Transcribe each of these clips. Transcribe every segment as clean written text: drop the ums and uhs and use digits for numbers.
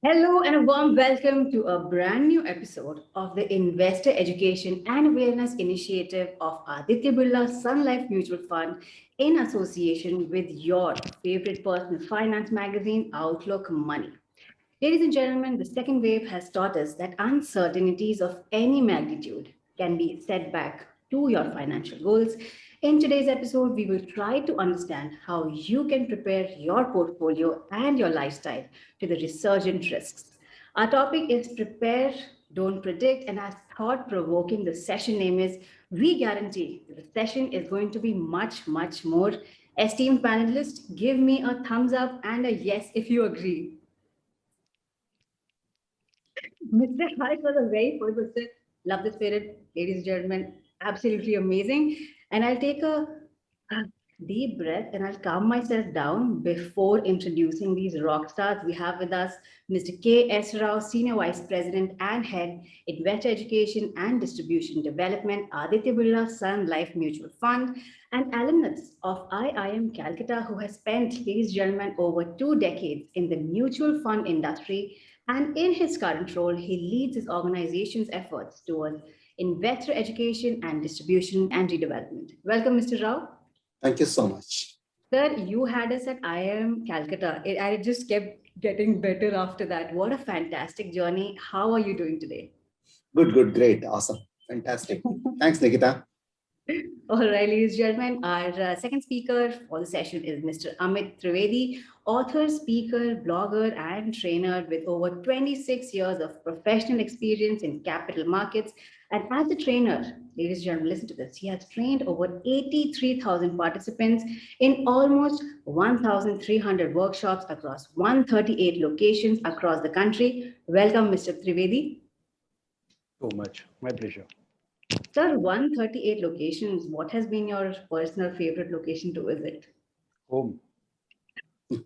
Hello and a warm welcome to a brand new episode of the Investor Education and Awareness Initiative of Aditya Birla Sun Life Mutual Fund in association with your favorite personal finance magazine, Outlook Money. Ladies and gentlemen, the second wave has taught us that uncertainties of any magnitude can be set back to your financial goals. In today's episode, we will try to understand how you can prepare your portfolio and your lifestyle to the resurgent risks. Our topic is Prepare, Don't Predict, and as thought provoking, the session name is We Guarantee the session is going to be much, much more. Esteemed panelists, give me a thumbs up and a yes if you agree. Mr. Harsh was a very first person. Love the spirit, ladies and gentlemen. Absolutely amazing. And I'll take a deep breath and I'll calm myself down before introducing these rock stars. We have with us Mr. K.S. Rao, Senior Vice President and Head, Investor Education and Distribution Development, Aditya Birla Sun Life Mutual Fund, an alumnus of IIM Calcutta who has spent, ladies and gentlemen, over 2 decades in the mutual fund industry, and in his current role, he leads his organization's efforts towards investor education and distribution and redevelopment. Welcome, Mr. Rao. Thank you so much. Sir, you had us at IIM Calcutta. I just kept getting better after that. What a fantastic journey. How are you doing today? Good, great, awesome, fantastic. Thanks, Nikita. All right, ladies and gentlemen, our second speaker for the session is Mr. Amit Trivedi, author, speaker, blogger, and trainer with over 26 years of professional experience in capital markets. And as a trainer, ladies and gentlemen, listen to this. He has trained over 83,000 participants in almost 1,300 workshops across 138 locations across the country. Welcome, Mr. Trivedi. So much. My pleasure. Sir, 138 locations. What has been your personal favorite location to visit? Home.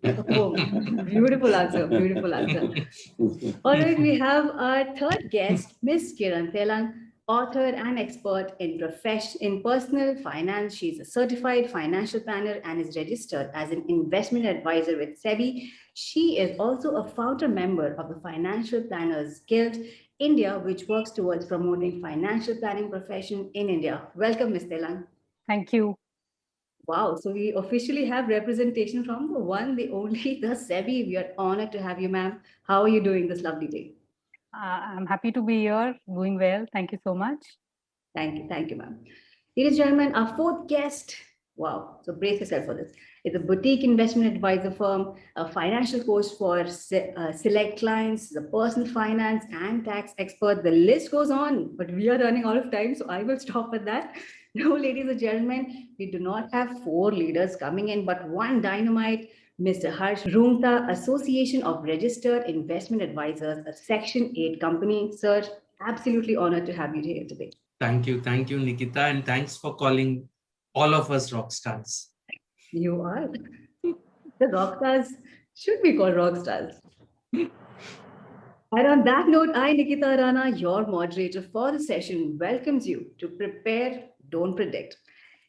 Home. Beautiful answer. Beautiful answer. All right, we have our third guest, Miss Kiran Telang, author and expert in personal finance. She's a certified financial planner and is registered as an investment advisor with SEBI. She is also a founder member of the Financial Planners Guild India, which works towards promoting financial planning profession in India. Welcome, Ms. Telang. Thank you. Wow, so we officially have representation from the one, the only, the SEBI. We are honored to have you, ma'am. How are you doing this lovely day? I'm happy to be here, doing well. Thank you so much. Thank you, ma'am. Ladies and gentlemen, our fourth guest, wow, so brace yourself for this, is a boutique investment advisor firm, a financial coach for select clients, the personal finance and tax expert. The list goes on, but we are running out of time, so I will stop at that. No, ladies and gentlemen, we do not have four leaders coming in, but one dynamite, Mr. Harsh Roongta, Association of Registered Investment Advisors, a Section 8 company. Sir, absolutely honored to have you here today. Thank you, Nikita, and thanks for calling all of us rock stars. You are. The rock stars should be called rock stars. And on that note, I, Nikita Rana, your moderator for the session, welcomes you to Prepare, Don't Predict.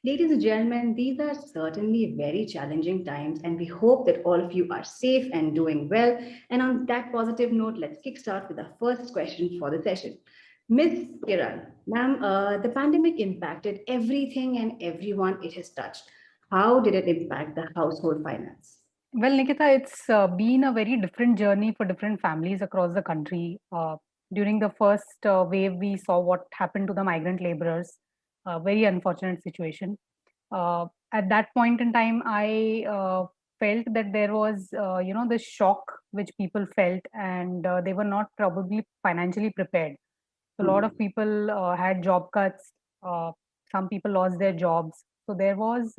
Ladies and gentlemen, these are certainly very challenging times, and we hope that all of you are safe and doing well. And on that positive note, let's kickstart with our first question for the session. Ms. Kiran, ma'am, the pandemic impacted everything and everyone it has touched. How did it impact the household finance? Well, Nikita, it's been a very different journey for different families across the country. During the first wave, we saw what happened to the migrant laborers, a very unfortunate situation. At that point in time, I felt that there was, the shock which people felt, and they were not probably financially prepared. So a lot of people had job cuts. Some people lost their jobs. So there was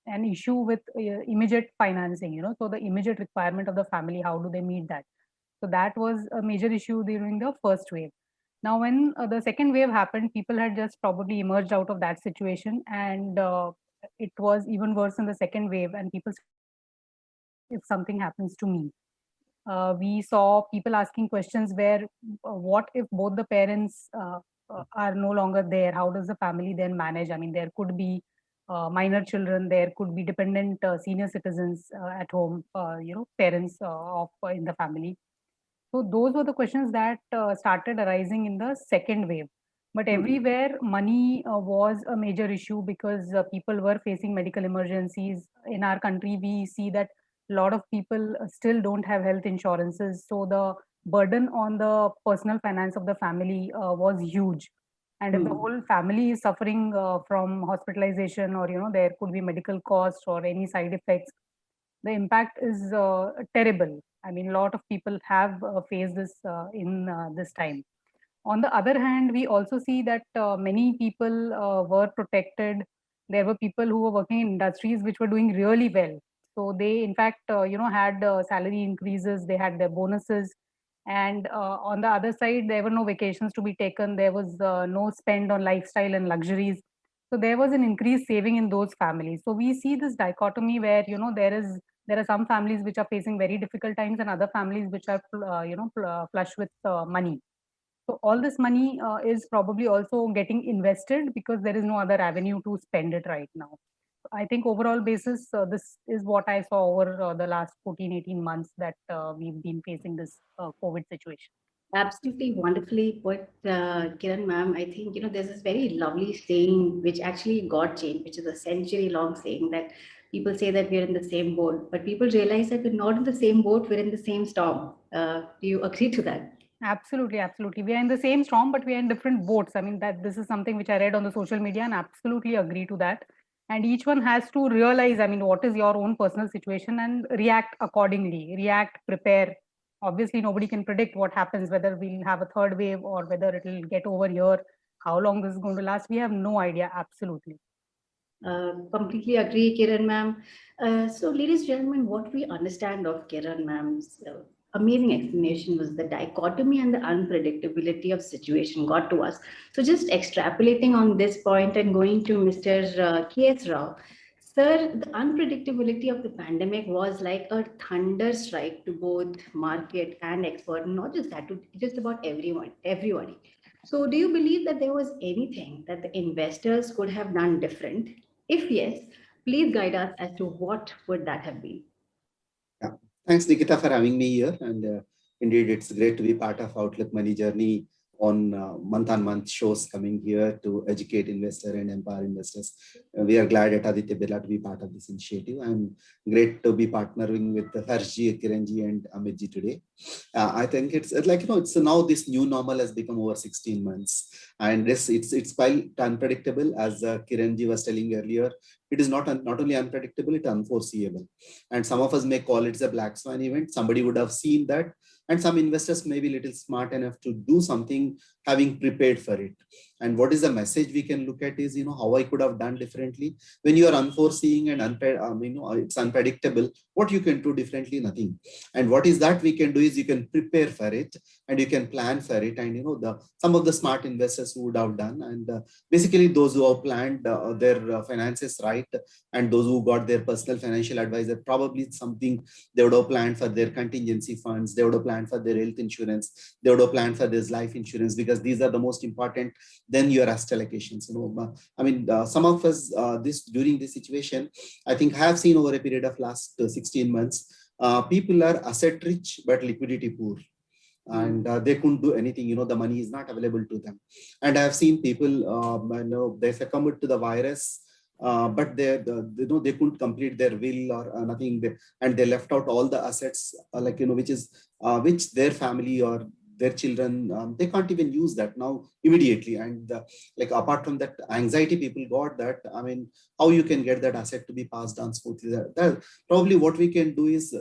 an issue with immediate financing. So the immediate requirement of the family, how do they meet that? So that was a major issue during the first wave. Now, when the second wave happened, people had just probably emerged out of that situation, and it was even worse in the second wave. And people, if something happens to me, we saw people asking questions where what if both the parents are no longer there? How does the family then manage? I mean, there could be minor children, there could be dependent senior citizens at home, parents of in the family. So those were the questions that started arising in the second wave. But everywhere, money was a major issue because people were facing medical emergencies. In our country, we see that a lot of people still don't have health insurances. So the burden on the personal finance of the family was huge. And if the whole family is suffering from hospitalization, or there could be medical costs or any side effects, the impact is terrible. I mean, a lot of people have faced this in this time. On the other hand, we also see that many people were protected. There were people who were working in industries which were doing really well. So they, in fact, had salary increases, they had their bonuses. And on the other side, there were no vacations to be taken. There was no spend on lifestyle and luxuries. So there was an increased saving in those families. So we see this dichotomy where, there are some families which are facing very difficult times and other families which are, flush with money. So all this money is probably also getting invested because there is no other avenue to spend it right now. I think overall basis, this is what I saw over the last 14, 18 months that we've been facing this COVID situation. Absolutely wonderfully put, Kiran ma'am. I think, there's this very lovely saying which actually got changed, which is a century-long saying that people say that we're in the same boat, but people realize that we're not in the same boat, we're in the same storm. Do you agree to that? Absolutely, absolutely. We are in the same storm, but we are in different boats. I mean, that this is something which I read on the social media and absolutely agree to that. And each one has to realize, I mean, what is your own personal situation and react accordingly, react, prepare. Obviously, nobody can predict what happens, whether we'll have a third wave or whether it'll get over here, how long this is going to last. We have no idea, absolutely. Completely agree, Kiran ma'am. So, ladies and gentlemen, what we understand of Kiran ma'am's amazing explanation was the dichotomy and the unpredictability of situation got to us. So, just extrapolating on this point and going to Mr. K.S. Rao, sir, the unpredictability of the pandemic was like a thunder strike to both market and expert, not just that, to just about everyone, everybody. So, do you believe that there was anything that the investors could have done different? If yes, please guide us as to what would that have been. Yeah. Thanks, Nikita, for having me here. And indeed, it's great to be part of Outlook Money Journey on month-on-month shows coming here to educate investor and empower investors. We are glad at Aditya Birla to be part of this initiative. I'm great to be partnering with Harshji, Kiranji, and Amitji today. I think it's like, it's now this new normal has become over 16 months. And it's quite unpredictable, as Kiranji was telling earlier. It is not only unpredictable, it's unforeseeable. And some of us may call it a black swan event. Somebody would have seen that. And some investors may be a little smart enough to do something having prepared for it. And what is the message we can look at is, how I could have done differently. When you are unforeseeing and it's unpredictable, what you can do differently, nothing. And what is that we can do is you can prepare for it and you can plan for it. And, some of the smart investors who would have done, and basically those who have planned their finances right, and those who got their personal financial advisor, probably something they would have planned for their contingency funds, they would have planned for their health insurance, they would have planned for this life insurance, because these are the most important than your asset allocations. Some of us during this situation, I think have seen over a period of last 16 months, people are asset rich but liquidity poor. And they couldn't do anything. The money is not available to them. And I have seen people, they succumbed to the virus, but they couldn't complete their will or nothing, and they left out all the assets, which their family or their children, they can't even use that now immediately. And apart from that anxiety people got, that how you can get that asset to be passed on smoothly, that probably what we can do is,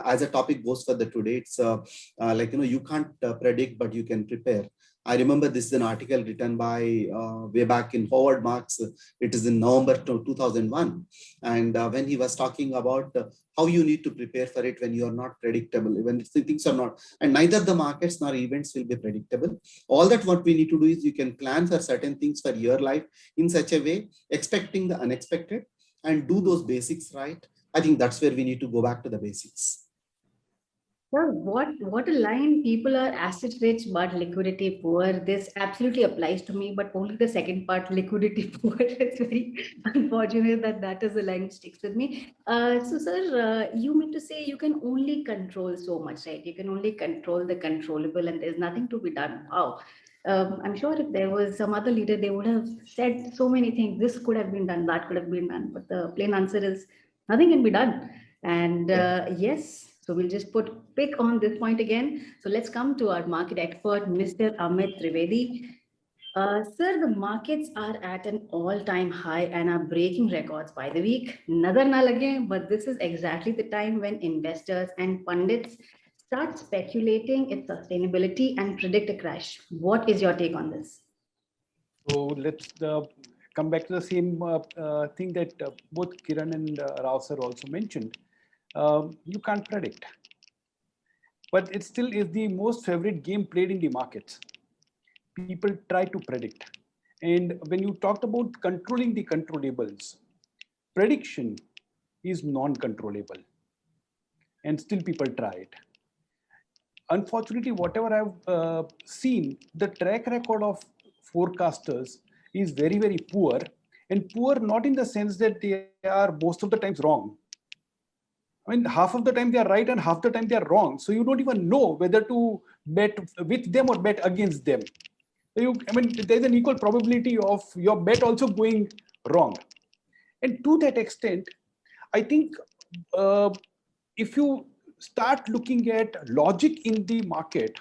as a topic goes for the today, it's you can't predict, but you can prepare. I remember this is an article written by way back in Howard Marks. It is in November 2001. And when he was talking about how you need to prepare for it when you are not predictable, when things are not, and neither the markets nor events will be predictable. All that what we need to do is you can plan for certain things for your life in such a way, expecting the unexpected, and do those basics right. I think that's where we need to go back to the basics. Sir, what a line. People are asset rich but liquidity poor. This absolutely applies to me, but only the second part, liquidity poor. It's very unfortunate that that is the line which sticks with me. So, sir, you mean to say you can only control so much, right? You can only control the controllable, and there's nothing to be done. Wow. I'm sure if there was some other leader, they would have said so many things. This could have been done, that could have been done. But the plain answer is nothing can be done. And yes, so we'll just put pick on this point again. So let's come to our market expert, Mr. Amit Trivedi. Sir, the markets are at an all-time high and are breaking records by the week. Nazar na lage, but this is exactly the time when investors and pundits start speculating its sustainability and predict a crash. What is your take on this? So let's come back to the same thing that both Kiran and Rao sir also mentioned. You can't predict, but it still is the most favorite game played in the markets. People try to predict. And when you talked about controlling the controllables, prediction is non-controllable, and still people try it. Unfortunately, whatever I've seen, the track record of forecasters is very, very poor, and poor not in the sense that they are most of the times wrong. I mean, half of the time they are right and half the time they are wrong. So you don't even know whether to bet with them or bet against them. I mean, there's an equal probability of your bet also going wrong. And to that extent, I think uh, if you start looking at logic in the market,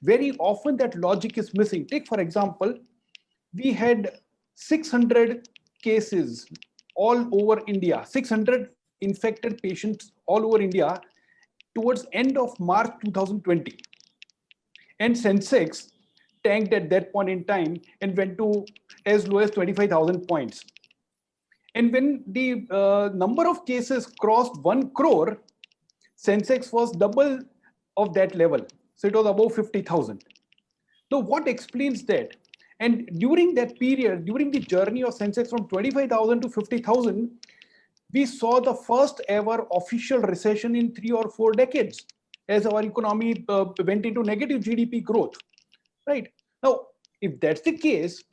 very often that logic is missing. Take, for example, we had 600 cases all over India, 600 infected patients all over India towards end of March 2020. And Sensex tanked at that point in time and went to as low as 25,000 points. And when the number of cases crossed 1 crore, Sensex was double of that level. So it was above 50,000. So what explains that? And during that period, during the journey of Sensex from 25,000 to 50,000, we saw the first ever official recession in 3 or 4 decades as our economy went into negative GDP growth. Right. Now, if that's the case,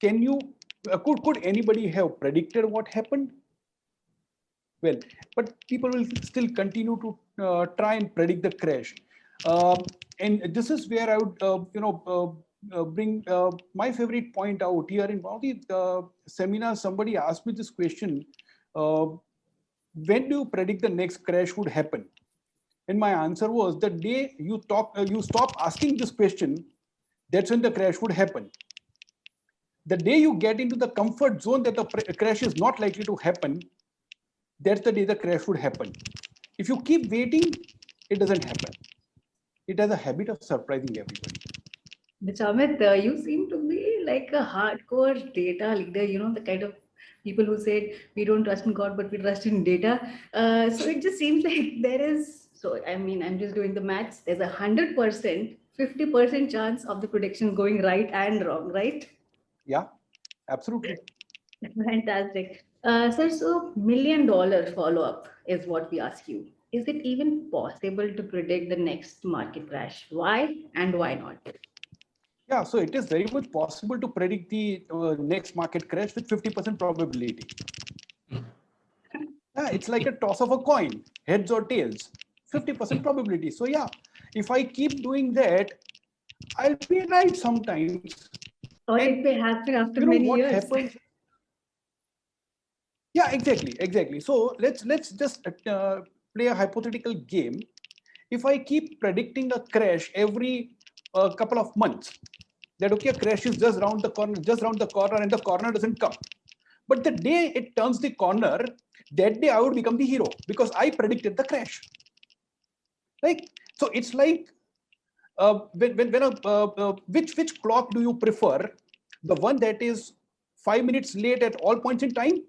can you, could anybody have predicted what happened? Well, but people will still continue to try and predict the crash. And this is where I would, bring my favorite point out here. In one of the seminars, somebody asked me this question: when do you predict the next crash would happen? And my answer was, the day you stop asking this question, that's when the crash would happen. The day you get into the comfort zone that the crash is not likely to happen, that's the day the crash would happen. If you keep waiting, it doesn't happen. It has a habit of surprising everybody. But Amit, you seem to be like a hardcore data leader, you know, the kind of people who said we don't trust in God, but we trust in data. So it just seems like there is, so I mean, I'm just doing the maths. There's 100%, 50% chance of the predictions going right and wrong, right? Yeah, absolutely. Fantastic. Sir, so $1 million follow-up is what we ask you. Is it even possible to predict the next market crash? Why and why not? Yeah, so it is very much possible to predict the next market crash with 50% probability. Yeah, it's like a toss of a coin, heads or tails, 50% probability. So yeah, if I keep doing that, I'll be right sometimes. Or And it may happen you after know many what years. happens? Yeah, exactly. So let's just play a hypothetical game. If I keep predicting a crash every couple of months, that okay, a crash is just round the corner, and the corner doesn't come. But the day it turns the corner, that day I would become the hero because I predicted the crash. Right? So it's like which clock do you prefer? The one that is 5 minutes late at all points in time,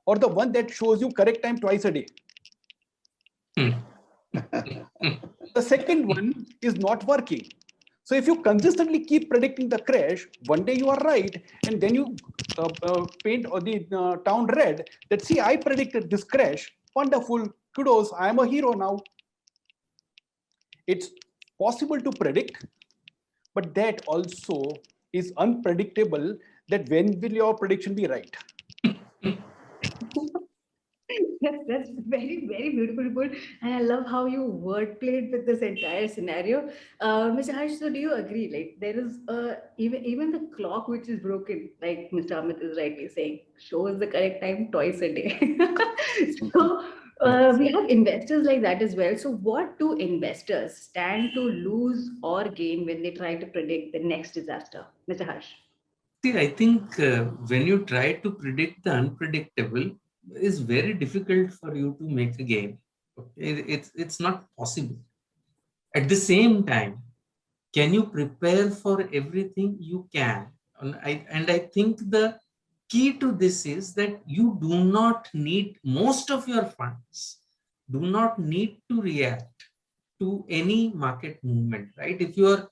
or the one that shows you correct time twice a day? The second one is not working. So if you consistently keep predicting the crash, one day you are right, and then you paint the town red that, see, I predicted this crash. Wonderful. Kudos. I am a hero now. it's possible to predict, but that also is unpredictable, that when will your prediction be right? That's very, very beautiful put. And I love how you wordplayed with this entire scenario. Mr. Harsh, so do you agree? Like there is even the clock which is broken, like Mr. Amit is rightly saying, shows the correct time twice a day. So Yes. we have investors like that as well. So what do investors stand to lose or gain when they try to predict the next disaster? Mr. Harsh. See, I think when you try to predict the unpredictable, it's very difficult for you to make a game. Okay? It's not possible. At the same time, can you prepare for everything you can? And I think the key to this is that you do not need, most of your funds do not need to react to any market movement, right? If you are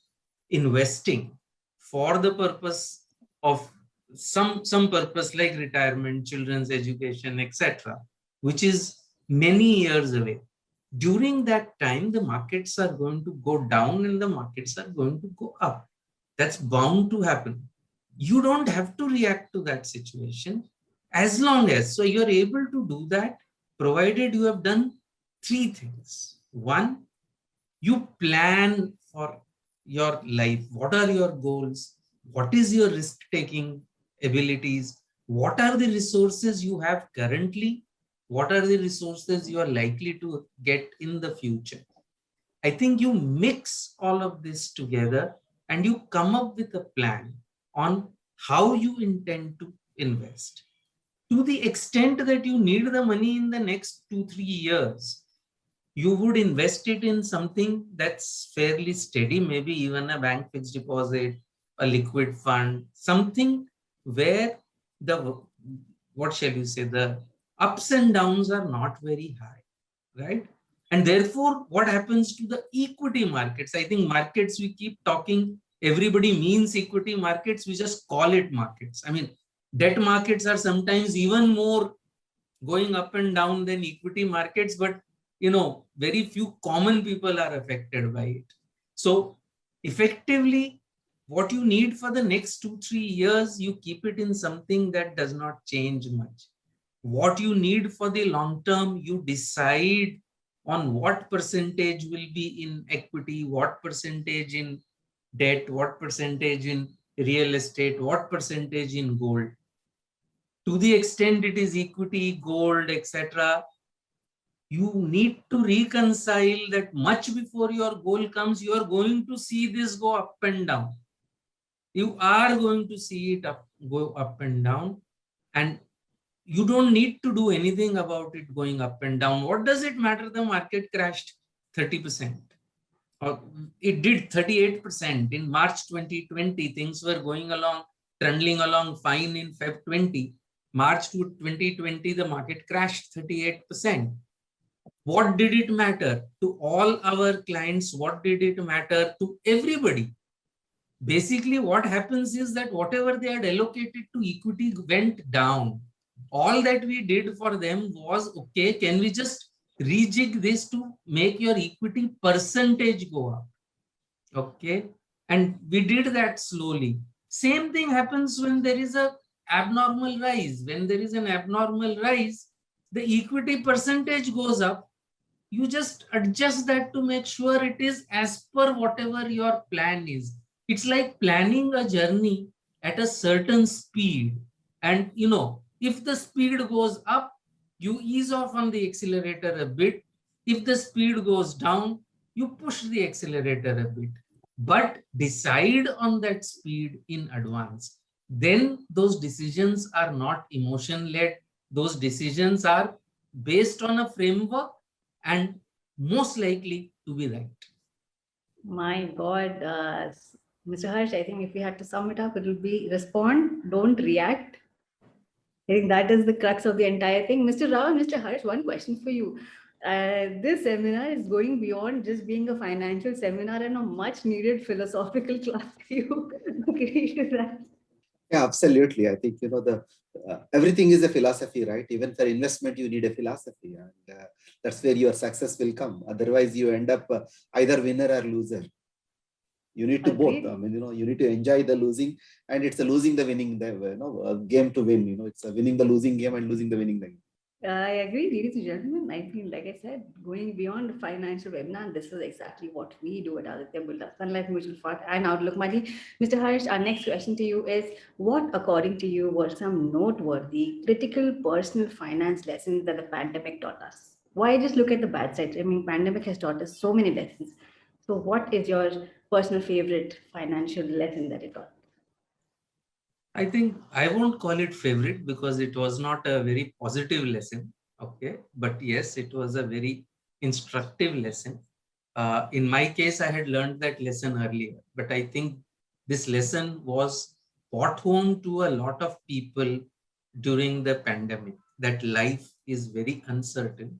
investing for the purpose of some purpose like retirement, children's education, etc., which is many years away, during that time the markets are going to go down and the markets are going to go up. That's bound to happen. You don't have to react to that situation, as long as, so you're able to do that provided you have done three things. One, you plan for your life. What are your goals? What is your risk taking abilities? What are the resources you have currently? What are the resources you are likely to get in the future? I think you mix all of this together and you come up with a plan on how you intend to invest. To the extent that you need the money in the next 2-3 years, you would invest it in something that's fairly steady, maybe even a bank fixed deposit, a liquid fund, something where the, what shall you say, the ups and downs are not very high, right? And therefore, what happens to the equity markets? I think markets, we keep talking, everybody means equity markets, we just call it markets. I mean, debt markets are sometimes even more going up and down than equity markets, but very few common people are affected by it. So effectively, what you need for the next 2-3 years, you keep it in something that does not change much. What you need for the long term, you decide on what percentage will be in equity, what percentage in debt, what percentage in real estate, what percentage in gold. To the extent it is equity, gold, etc., you need to reconcile that much before your goal comes, you are going to see this go up and down. You are going to see it go up and down, and you don't need to do anything about it going up and down. What does it matter? The market crashed 30%. Or it did 38% in March 2020. Things were going along, trundling along fine in Feb 20. March 2020, the market crashed 38%. What did it matter to all our clients? What did it matter to everybody? Basically, what happens is that whatever they had allocated to equity went down. All that we did for them was, okay, can we just rejig this to make your equity percentage go up? Okay. And we did that slowly. Same thing happens when there is a abnormal rise. When there is an abnormal rise, the equity percentage goes up. You just adjust that to make sure it is as per whatever your plan is. It's like planning a journey at a certain speed. And if the speed goes up, you ease off on the accelerator a bit. If the speed goes down, you push the accelerator a bit. But decide on that speed in advance. Then those decisions are not emotion led. Those decisions are based on a framework and most likely to be right. My God, Mr. Harsh, I think if we had to sum it up, it would be respond, don't react. I think that is the crux of the entire thing. Mr. Rao, Mr. Harsh, one question for you. This seminar is going beyond just being a financial seminar and a much needed philosophical class for you. Agree to that? Yeah, absolutely. I think, the everything is a philosophy, right? Even for investment, you need a philosophy, and that's where your success will come. Otherwise, you end up either winner or loser. You need to both. I Agreed. mean, you need to enjoy the losing, and it's a losing the winning the game to win. It's a winning the losing game and losing the winning the game. I agree, ladies and gentlemen. I feel, like I said, going beyond the financial webinar, this is exactly what we do at Aditya Birla Sun Life Mutual Fund and Outlook Money. Mr. Harsh, our next question to you is: what, according to you, were some noteworthy, critical personal finance lessons that the pandemic taught us? Why just look at the bad side? I mean, pandemic has taught us so many lessons. So, what is your personal favorite financial lesson that it taught? I think I won't call it favorite because it was not a very positive lesson. Okay. But yes, it was a very instructive lesson. In my case, I had learned that lesson earlier, but I think this lesson was brought home to a lot of people during the pandemic, that life is very uncertain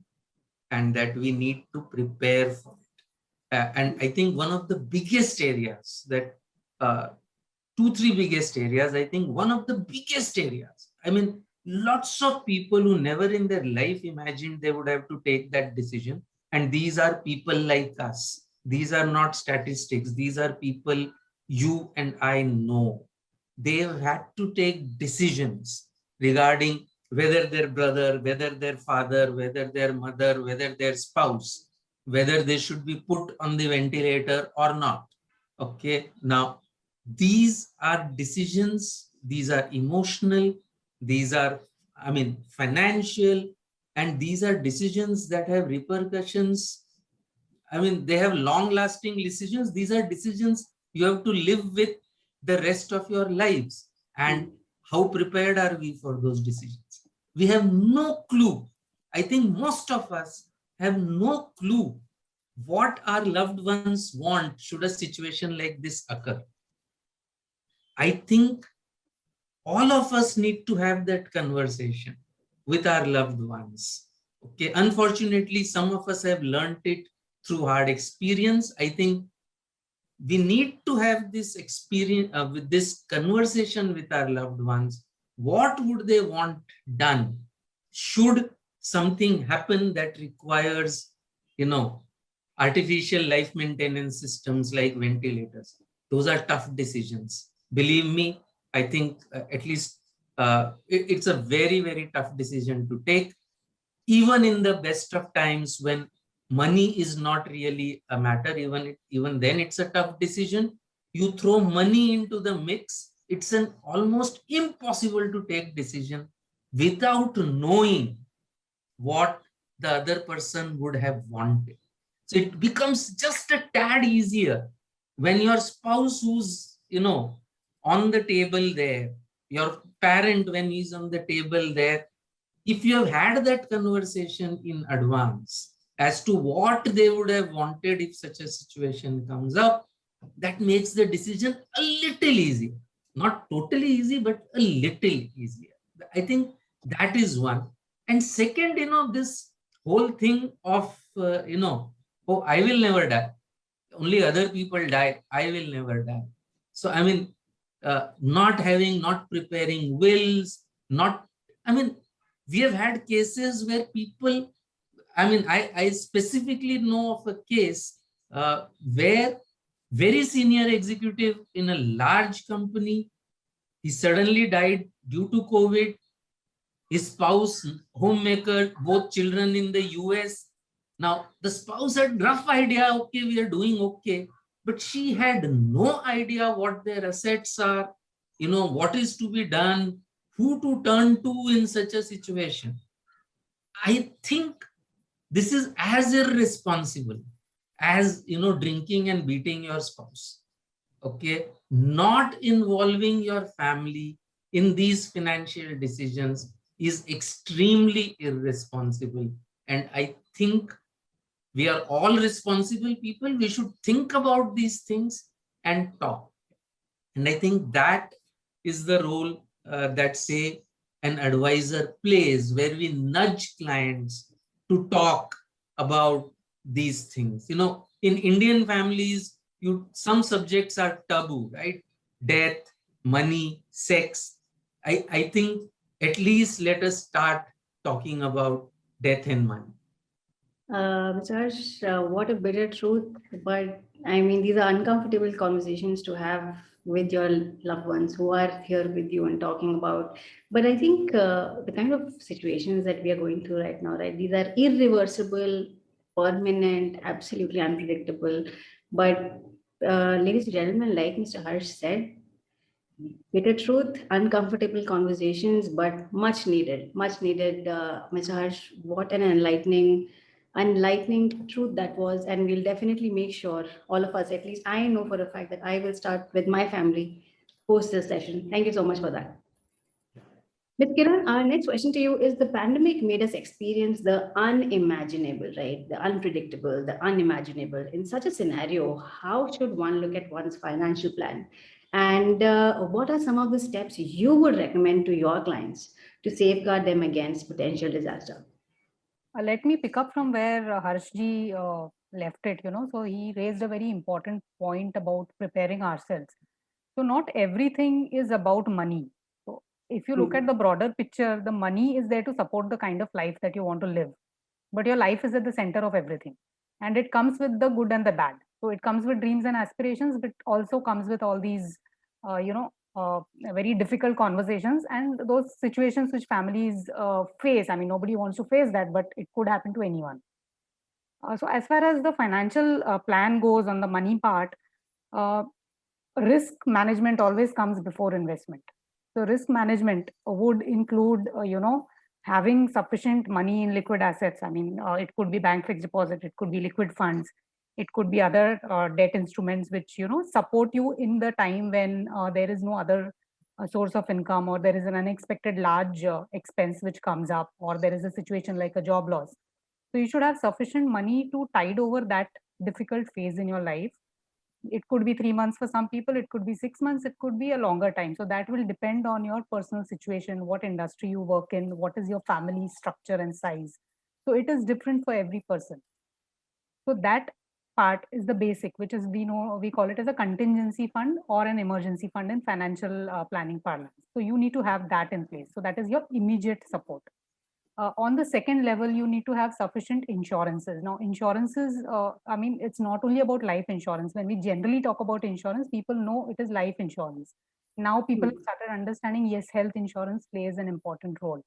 and that we need to prepare for it. And I think one of the biggest areas that uh, two, three biggest areas. I think one of the biggest areas. I mean, lots of people who never in their life imagined they would have to take that decision. And these are people like us. These are not statistics. These are people you and I know. They have had to take decisions regarding whether their brother, whether their father, whether their mother, whether their spouse, whether they should be put on the ventilator or not. Okay. Now, these are decisions, these are emotional, these are, I mean, financial, and these are decisions that have repercussions. I mean, they have long lasting decisions. These are decisions you have to live with the rest of your lives. And how prepared are we for those decisions? We have no clue. I think most of us have no clue what our loved ones want should a situation like this occur. I think all of us need to have that conversation with our loved ones. Okay, unfortunately, some of us have learned it through hard experience. I think we need to have this experience with this conversation with our loved ones. What would they want done should something happen that requires, you know, artificial life maintenance systems like ventilators? Those are tough decisions. Believe me, I think at least it's a very, very tough decision to take, even in the best of times when money is not really a matter. Even then it's a tough decision. You throw money into the mix, it's an almost impossible to take decision without knowing what the other person would have wanted. So it becomes just a tad easier when your spouse who's, on the table there, your parent when he's on the table there, if you have had that conversation in advance as to what they would have wanted if such a situation comes up, that makes the decision a little easier. Not totally easy, but a little easier. I think that is one. And second, this whole thing of, oh, I will never die. Only other people die. I will never die. So, I mean, not preparing wills, not, I mean, we have had cases where people, I mean, I specifically know of a case where very senior executive in a large company, he suddenly died due to COVID. His spouse, homemaker, both children in the US. Now, the spouse had rough idea, okay, we are doing okay, but she had no idea what their assets are, what is to be done, who to turn to in such a situation. I think this is as irresponsible as, drinking and beating your spouse. Okay, not involving your family in these financial decisions is extremely irresponsible. And I think we are all responsible people. We should think about these things and talk. And I think that is the role that, say, an advisor plays, where we nudge clients to talk about these things. In Indian families, some subjects are taboo, right? Death, money, sex. I think at least let us start talking about death and money. Mr. Harsh, what a bitter truth. But I mean, these are uncomfortable conversations to have with your loved ones who are here with you and talking about. But I think the kind of situations that we are going through right now, right? These are irreversible, permanent, absolutely unpredictable. But ladies and gentlemen, like Mr. Harsh said, bitter truth, uncomfortable conversations, but much needed, much needed. Mr. Harsh, what an enlightening truth that was. And we'll definitely make sure, all of us, at least I know for a fact that I will start with my family post this session. Thank you so much for that. With Kiran, our next question to you is the pandemic made us experience the unimaginable, right? The unpredictable, the unimaginable. In such a scenario, how should one look at one's financial plan? And what are some of the steps you would recommend to your clients to safeguard them against potential disaster? Let me pick up from where Harshji left it. So he raised a very important point about preparing ourselves. So not everything is about money. So if you look at the broader picture, the money is there to support the kind of life that you want to live, but your life is at the center of everything, and it comes with the good and the bad. So it comes with dreams and aspirations, but also comes with all these uh, you know very difficult conversations and those situations which families face. I mean, nobody wants to face that, but it could happen to anyone. So as far as the financial plan goes on the money part, uh, risk management always comes before investment. So risk management would include having sufficient money in liquid assets. I mean, it could be bank fixed deposit, it could be liquid funds, it could be other debt instruments which support you in the time when there is no other source of income, or there is an unexpected large expense which comes up, or there is a situation like a job loss. So you should have sufficient money to tide over that difficult phase in your life. It could be 3 months for some people, it could be 6 months, it could be a longer time. So that will depend on your personal situation, what industry you work in, what is your family structure and size. So it is different for every person. So that part is the basic, which is, we call it as a contingency fund or an emergency fund in financial planning parlance. So you need to have that in place. So that is your immediate support. On the second level, you need to have sufficient insurances. Now, insurances, I mean, it's not only about life insurance. When we generally talk about insurance, people know it is life insurance. Now, people have started understanding, yes, health insurance plays an important role.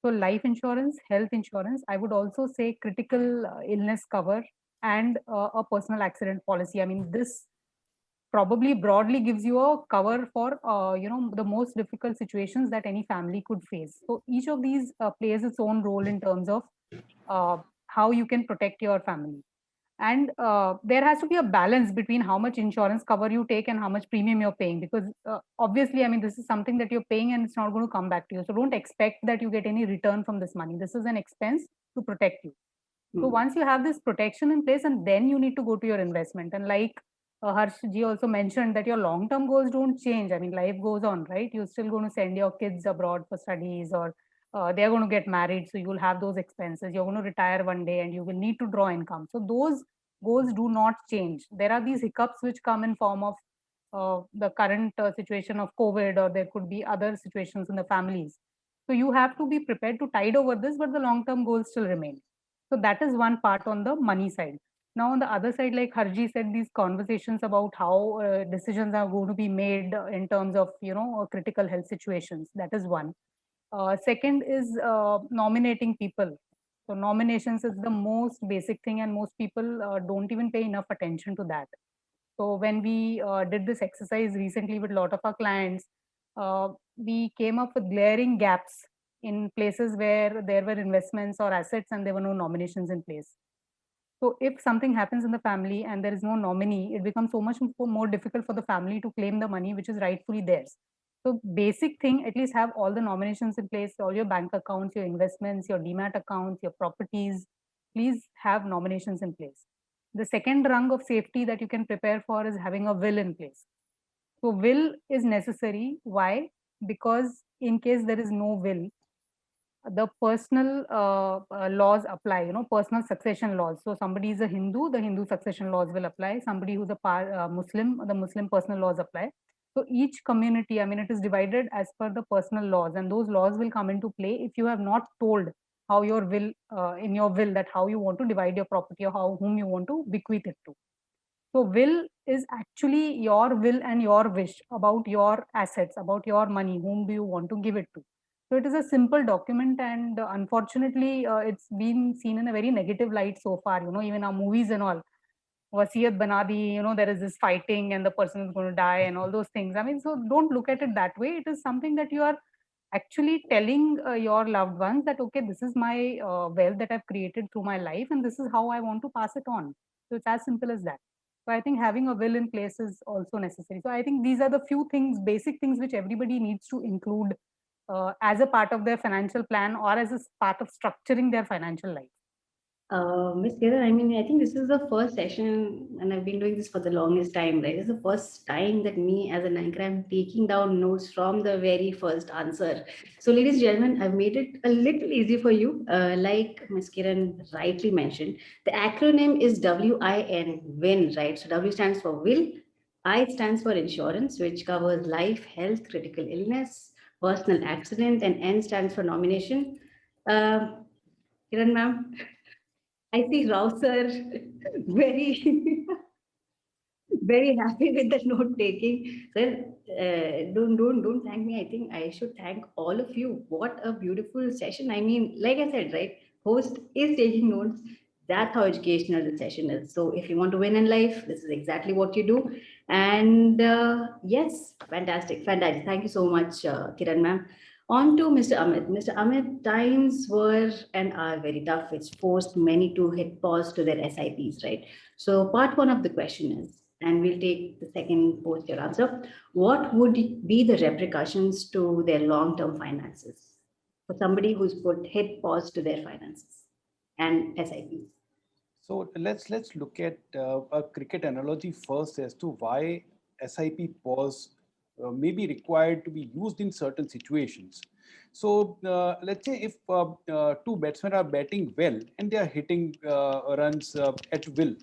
So, life insurance, health insurance, I would also say critical illness cover and a personal accident policy. I mean, this probably broadly gives you a cover for the most difficult situations that any family could face. So each of these plays its own role in terms of uh, how you can protect your family. And there has to be a balance between how much insurance cover you take and how much premium you're paying, because obviously, I mean, this is something that you're paying and it's not going to come back to you. So don't expect that you get any return from this money. This is an expense to protect you. So once you have this protection in place, and then you need to go to your investment. And like Harsh ji also mentioned, that your long-term goals don't change. I mean, life goes on, right? You're still going to send your kids abroad for studies, or they're going to get married. So you'll have those expenses. You're going to retire one day and you will need to draw income. So those goals do not change. There are these hiccups which come in form of the current situation of COVID, or there could be other situations in the families. So you have to be prepared to tide over this, but the long-term goals still remain. So that is one part on the money side. Now on the other side, like Harji said, these conversations about how decisions are going to be made in terms of critical health situations. That is one. Second is nominating people. So nominations is the most basic thing, and most people don't even pay enough attention to that. So when we did this exercise recently with a lot of our clients, we came up with glaring gaps in places where there were investments or assets and there were no nominations in place. So if something happens in the family and there is no nominee, it becomes so much more difficult for the family to claim the money which is rightfully theirs. So basic thing, at least have all the nominations in place, all your bank accounts, your investments, your demat accounts, your properties, please have nominations in place. The second rung of safety that you can prepare for is having a will in place. So will is necessary. Why? Because in case there is no will, the personal laws apply, personal succession laws. So somebody is a Hindu, the Hindu succession laws will apply. Somebody who's a Muslim, the Muslim personal laws apply. So each community, I mean, it is divided as per the personal laws, and those laws will come into play if you have not told how your will, in your will, that how you want to divide your property or how whom you want to bequeath it to. So will is actually your will and your wish about your assets, about your money, whom do you want to give it to. So it is a simple document, and unfortunately, it's been seen in a very negative light so far. Even our movies and all, wasiyat bana di, there is this fighting and the person is going to die and all those things. I mean, so don't look at it that way. It is something that you are actually telling your loved ones that, okay, this is my wealth that I've created through my life, and this is how I want to pass it on. So it's as simple as that. So I think having a will in place is also necessary. So I think these are the few things, basic things, which everybody needs to include as a part of their financial plan or as a part of structuring their financial life. Miss Kiran, I mean, I think this is the first session, and I've been doing this for the longest time, right? This is the first time that me as an anchor, I'm taking down notes from the very first answer. So, ladies and gentlemen, I've made it a little easy for you. Like Miss Kiran rightly mentioned, the acronym is WIN, WIN, right? So, W stands for will, I stands for insurance, which covers life, health, critical illness, personal accident, and N stands for nomination. Uh, Kiran ma'am, I see Rao sir very very happy with the note taking. Sir, don't thank me. I think I should thank all of you. What a beautiful session. I mean, like I said, right? Host is taking notes. That's how educational the session is. So if you want to win in life, this is exactly what you do. And yes, fantastic, fantastic. Thank you so much, Kiran ma'am. On to Mr. Amit. Mr. Amit, times were and are very tough, which forced many to hit pause to their SIPs, right? So part one of the question is, and we'll take the second post your answer. What would be the repercussions to their long-term finances for somebody who's put hit pause to their finances and SIPs? So let's look at a cricket analogy first as to why SIP pause may be required to be used in certain situations. So let's say if two batsmen are batting well and they are hitting runs at will,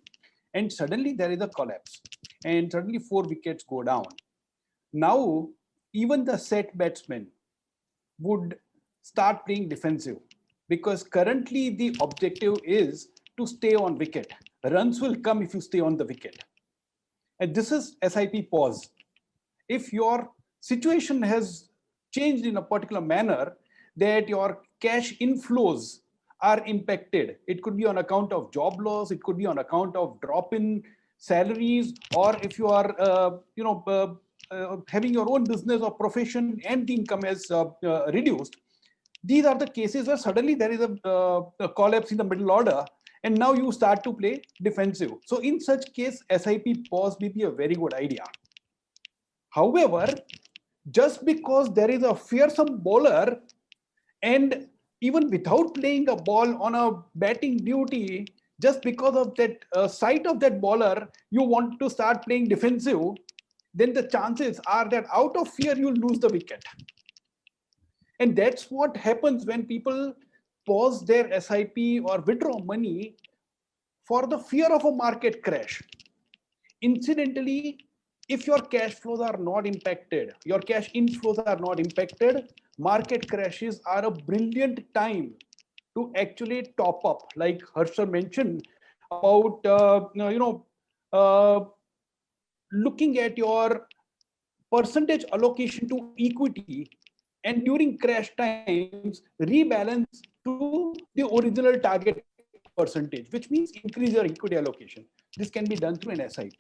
and suddenly there is a collapse, and suddenly 4 wickets go down. Now, even the set batsman would start playing defensive because currently the objective is to stay on wicket. Runs will come if you stay on the wicket. And this is SIP pause. If your situation has changed in a particular manner, that your cash inflows are impacted. It could be on account of job loss, it could be on account of drop in salaries, or if you are having your own business or profession and the income has reduced. These are the cases where suddenly there is a collapse in the middle order, and now you start to play defensive. So in such case, SIP pause may be a very good idea. However, just because there is a fearsome bowler, and even without playing a ball on a batting duty, just because of that sight of that bowler, you want to start playing defensive, then the chances are that out of fear, you lose the wicket. And that's what happens when people pause their SIP or withdraw money for the fear of a market crash. Incidentally, if your cash flows are not impacted, your cash inflows are not impacted, market crashes are a brilliant time to actually top up, like Harsha mentioned about looking at your percentage allocation to equity, and during crash times rebalance to the original target percentage, which means increase your equity allocation. This can be done through an SIP.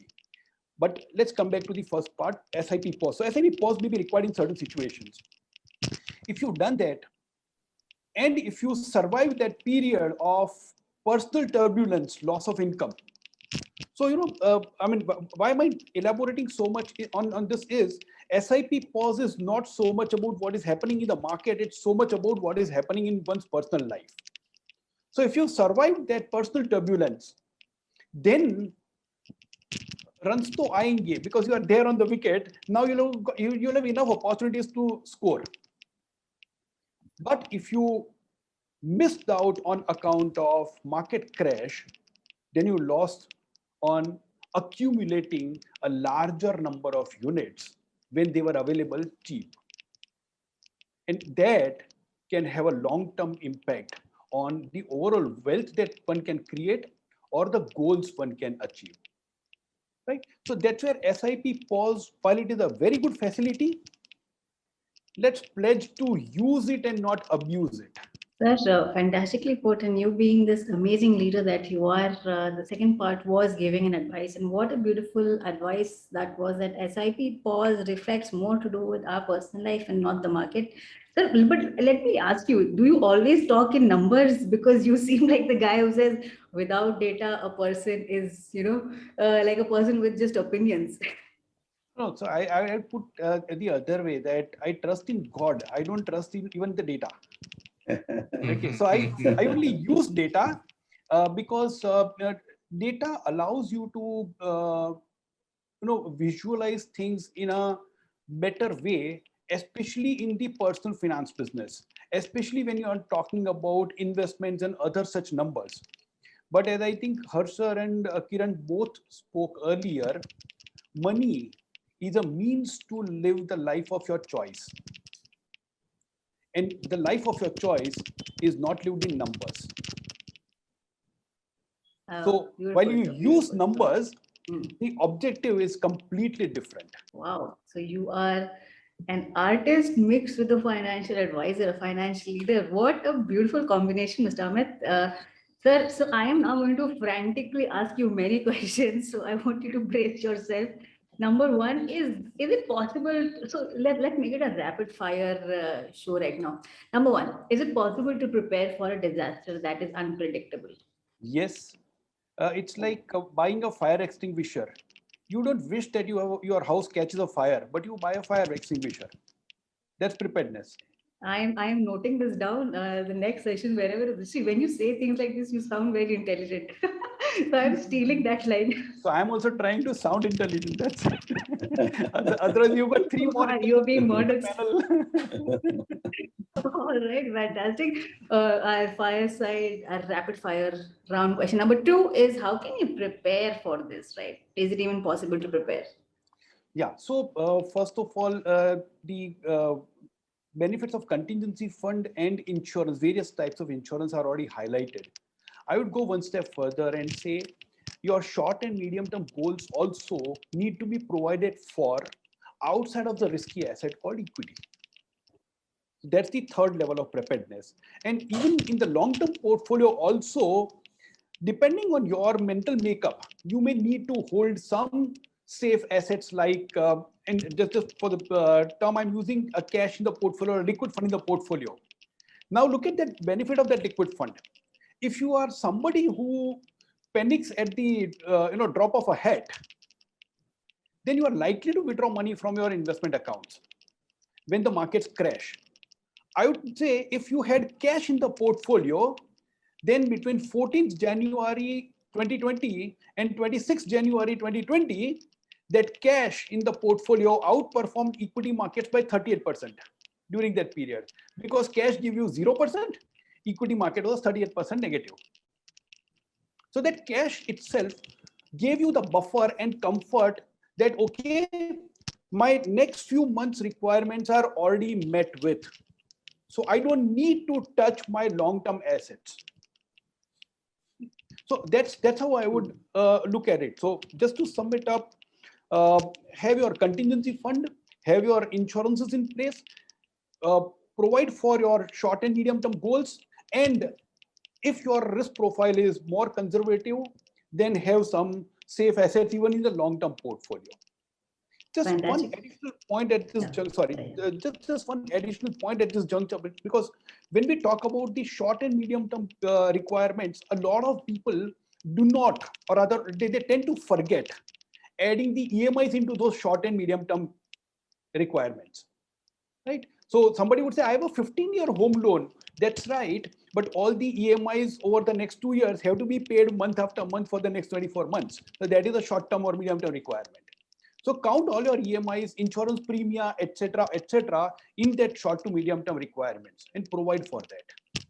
But let's come back to the first part, SIP pause. So SIP pause may be required in certain situations. If you've done that, and if you survive that period of personal turbulence, loss of income. So, why am I elaborating so much on this is, SIP pause is not so much about what is happening in the market, it's so much about what is happening in one's personal life. So if you survive that personal turbulence, then runs to aayenge because you are there on the wicket. Now you'll have enough opportunities to score. But if you missed out on account of market crash, then you lost on accumulating a larger number of units. when they were available cheap. And that can have a long-term impact on the overall wealth that one can create or the goals one can achieve. Right? So that's where SIP pause, while it is a very good facility, let's pledge to use it and not abuse it. That's fantastically put. And you being this amazing leader that you are, the second part was giving an advice. And what a beautiful advice that was, that SIP pause reflects more to do with our personal life and not the market. Sir, but let me ask you, do you always talk in numbers? Because you seem like the guy who says, without data, a person is, like a person with just opinions. No, so I put the other way, that I trust in God. I don't trust in even the data. Okay, so I only use data because data allows you to visualize things in a better way, especially in the personal finance business, especially when you are talking about investments and other such numbers. But as I think Harsha and Kiran both spoke earlier, money is a means to live the life of your choice. And the life of your choice is not lived in numbers. So while Beautiful, you sir, use beautiful. numbers, Mm. the objective is completely different. Wow. So you are an artist mixed with a financial advisor, a financial leader. What a beautiful combination, Mr. Amit. Sir, so I am now going to frantically ask you many questions. So I want you to brace yourself. Number one is it possible? So let's make it a rapid fire show right now. Number one, is it possible to prepare for a disaster that is unpredictable? Yes, it's like buying a fire extinguisher. You don't wish that your house catches a fire, but you buy a fire extinguisher. That's preparedness. I'm noting this down. The next session, wherever, see, when you say things like this, you sound very intelligent. So I'm stealing that line. So I'm also trying to sound intelligent. That's it. Otherwise, you've got three more You're being intelligent people modest. in the panel. All right, fantastic. Our fireside, our rapid fire round question number two is, how can you prepare for this, right? Is it even possible to prepare? Yeah. So first of all, the benefits of contingency fund and insurance, various types of insurance are already highlighted. I would go one step further and say your short and medium term goals also need to be provided for outside of the risky asset called equity. That's the third level of preparedness. And even in the long term portfolio, also, depending on your mental makeup, you may need to hold some safe assets like, and just for the term I'm using, a cash in the portfolio or liquid fund in the portfolio. Now, look at the benefit of that liquid fund. If you are somebody who panics at the drop of a hat, then you are likely to withdraw money from your investment accounts when the markets crash. I would say if you had cash in the portfolio, then between 14th January 2020 and 26th January 2020, that cash in the portfolio outperformed equity markets by 38% during that period, because cash give you 0%, equity market was 38% negative. So that cash itself gave you the buffer and comfort that, okay, my next few months requirements are already met with. So I don't need to touch my long-term assets. So that's how I would look at it. So just to sum it up, have your contingency fund, have your insurances in place, uh, provide for your short and medium term goals, and if your risk profile is more conservative, then have some safe assets even in the long term portfolio. Just one Fantastic. additional point at this Yeah. sorry, just one additional point at this juncture, because when we talk about the short and medium term requirements, a lot of people do not, or rather they tend to forget adding the EMIs into those short and medium term requirements, right? So somebody would say, I have a 15-year home loan. That's right, but all the EMIs over the next 2 years have to be paid month after month for the next 24 months. So that is a short term or medium term requirement. So count all your EMIs, insurance premia, etc., in that short to medium term requirements and provide for that.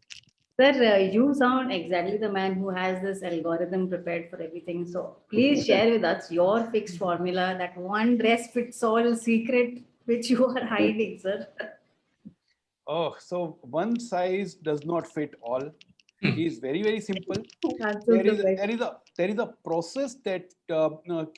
Sir, you sound exactly the man who has this algorithm prepared for everything. So please share with us your fixed formula, that one dress fits all secret which you are hiding, sir. Oh, so one size does not fit all is very, very simple. Answers the best. There is a process that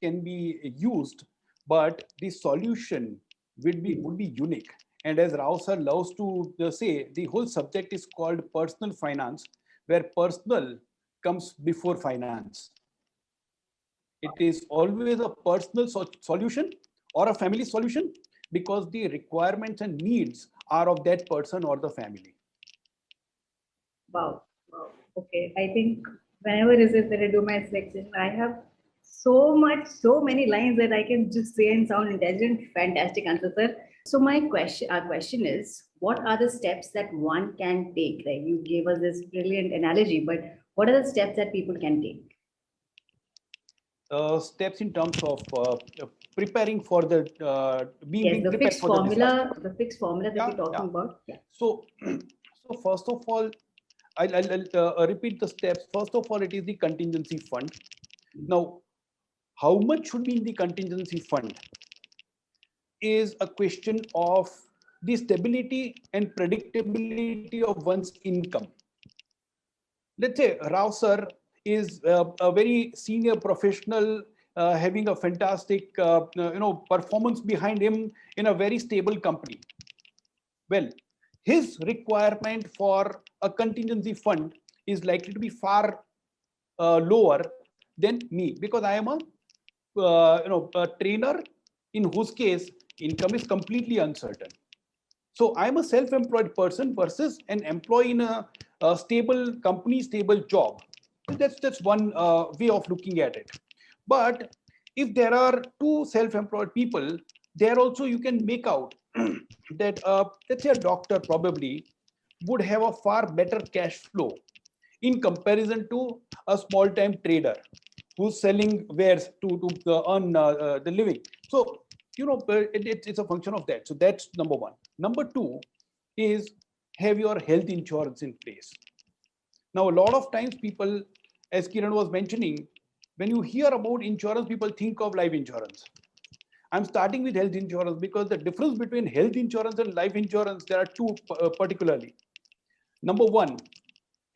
can be used, but the solution would be unique. And as Rao sir loves to say, the whole subject is called personal finance, where personal comes before finance. It is always a personal solution or a family solution because the requirements and needs are of that person or the family. Wow. Wow. Okay. I think whenever is it that I do my section, I have so much, so many lines that I can just say and sound intelligent. Fantastic answer, sir. So our question is, what are the steps that one can take? Like you gave us this brilliant analogy, but what are the steps that people can take? Steps in terms of preparing for the Yes, being prepared for the disaster. the fixed formula that Yeah, we're talking yeah. about. Yeah. So, so first of all, I'll repeat the steps. First of all, it is the contingency fund. Now, how much should be in the contingency fund is a question of the stability and predictability of one's income. Let's say Rao sir is a very senior professional having a fantastic performance behind him in a very stable company. Well, his requirement for a contingency fund is likely to be far lower than me because I am a trainer in whose case income is completely uncertain. So I'm a self-employed person versus an employee in a stable company, stable job. That's one way of looking at it. But if there are two self-employed people, there also you can make out that let's say a doctor probably would have a far better cash flow in comparison to a small-time trader who's selling wares to earn the living. So it's a function of that. So that's number one. Number two is have your health insurance in place. Now, a lot of times people, as Kiran was mentioning, when you hear about insurance, people think of life insurance. I'm starting with health insurance because the difference between health insurance and life insurance, there are two particularly. Number one,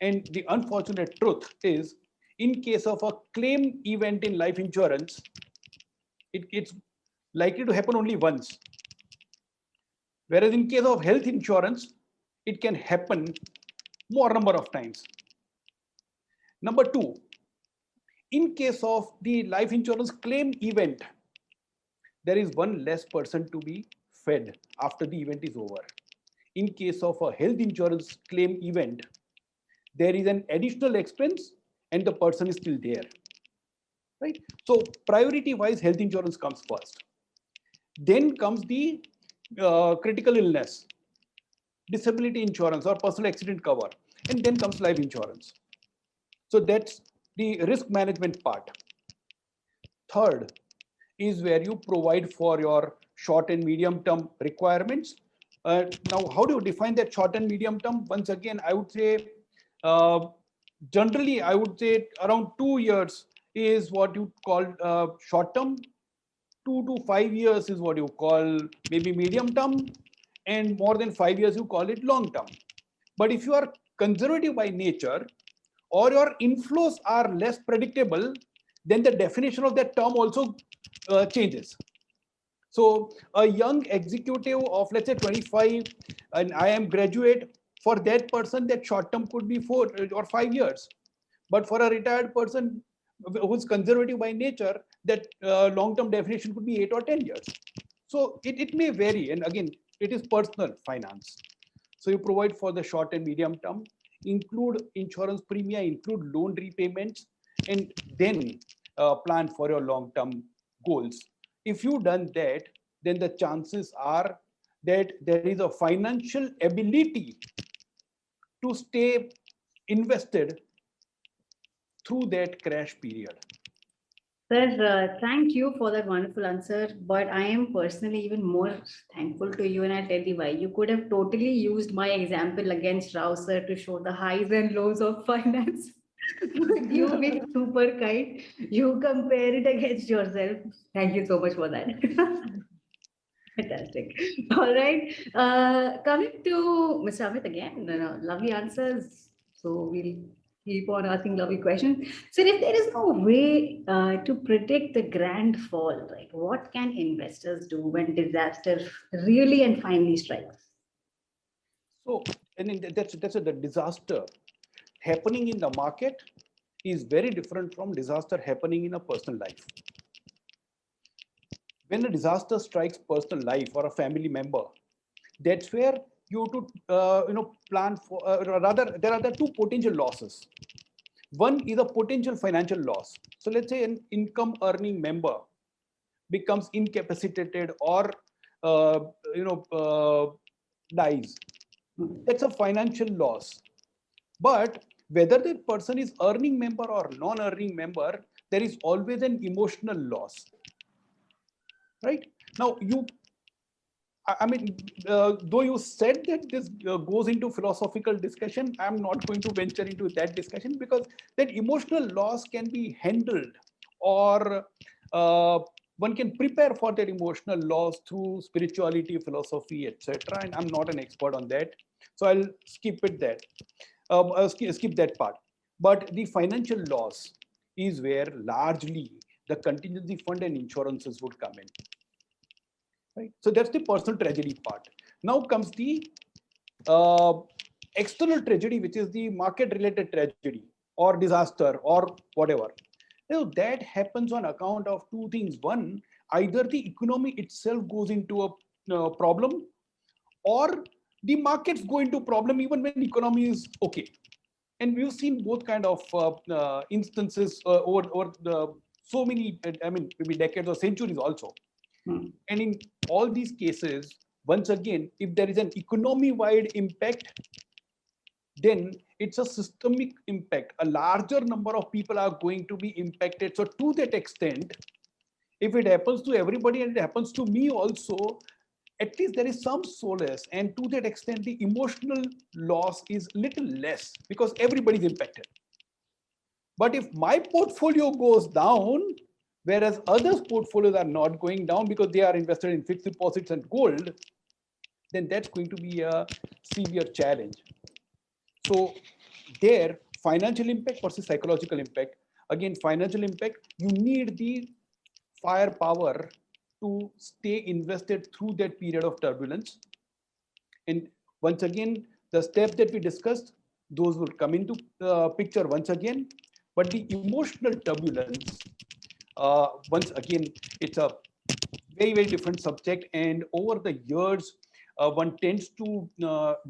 and the unfortunate truth is, in case of a claim event in life insurance, it's likely to happen only once. Whereas in case of health insurance, it can happen more number of times. Number two, in case of the life insurance claim event, there is one less person to be fed after the event is over. In case of a health insurance claim event, there is an additional expense and the person is still there. Right? So priority wise, health insurance comes first. Then comes the critical illness, disability insurance or personal accident cover, and then comes life insurance. So that's the risk management part. Third is where you provide for your short and medium term requirements. Now, how do you define that short and medium term? Once again, I would say uh, generally, I would say around 2 years is what you call short term. 2 to 5 years is what you call maybe medium term, and more than 5 years you call it long term. But if you are conservative by nature or your inflows are less predictable, then the definition of that term also changes. So a young executive of let's say 25 and I am graduate, for that person that short term could be 4 or 5 years. But for a retired person who's conservative by nature, that long term definition could be 8 or 10 years. So it may vary. And again, it is personal finance. So you provide for the short and medium term, include insurance premium, include loan repayments, and then plan for your long term goals. If you done that, then the chances are that there is a financial ability to stay invested through that crash period. Sir, thank you for that wonderful answer. But I am personally even more thankful to you, and I'll tell you why. You could have totally used my example against Rao sir to show the highs and lows of finance. But you being super kind, you compare it against yourself. Thank you so much for that. Fantastic. All right. Coming to Mr. Amit again, lovely answers. So we'll keep on asking lovely questions. So if there is no way to predict the grand fall, right, what can investors do when disaster really and finally strikes? So, and the disaster happening in the market is very different from disaster happening in a personal life. When a disaster strikes personal life or a family member, that's where you have to plan for. Rather, there are the two potential losses. One is a potential financial loss. So let's say an income earning member becomes incapacitated or uh, you know uh, dies. That's a financial loss. But whether that person is earning member or non-earning member, there is always an emotional loss, right? Now I mean, though you said that this goes into philosophical discussion, I'm not going to venture into that discussion because that emotional loss can be handled, or one can prepare for that emotional loss through spirituality, philosophy, etc. And I'm not an expert on that, so I'll skip it that. Skip that part. But the financial loss is where largely the contingency fund and insurances would come in. Right? So that's the personal tragedy part. Now comes the uh, external tragedy, which is the market-related tragedy or disaster or whatever. That happens on account of two things. One, either the economy itself goes into a problem, or the markets go into problem even when economy is okay. And we've seen both kind of instances over the so many, I mean, maybe decades or centuries also. And in all these cases, once again, if there is an economy-wide impact, then it's a systemic impact. A larger number of people are going to be impacted. So to that extent, if it happens to everybody and it happens to me also, at least there is some solace. And to that extent, the emotional loss is little less because everybody is impacted. But if my portfolio goes down, whereas others' portfolios are not going down because they are invested in fixed deposits and gold, then that's going to be a severe challenge. So there, financial impact versus psychological impact. Again, financial impact, you need the firepower to stay invested through that period of turbulence. And once again, the steps that we discussed, those will come into picture once again. But the emotional turbulence, once again, it's a very, very different subject. And over the years, one tends to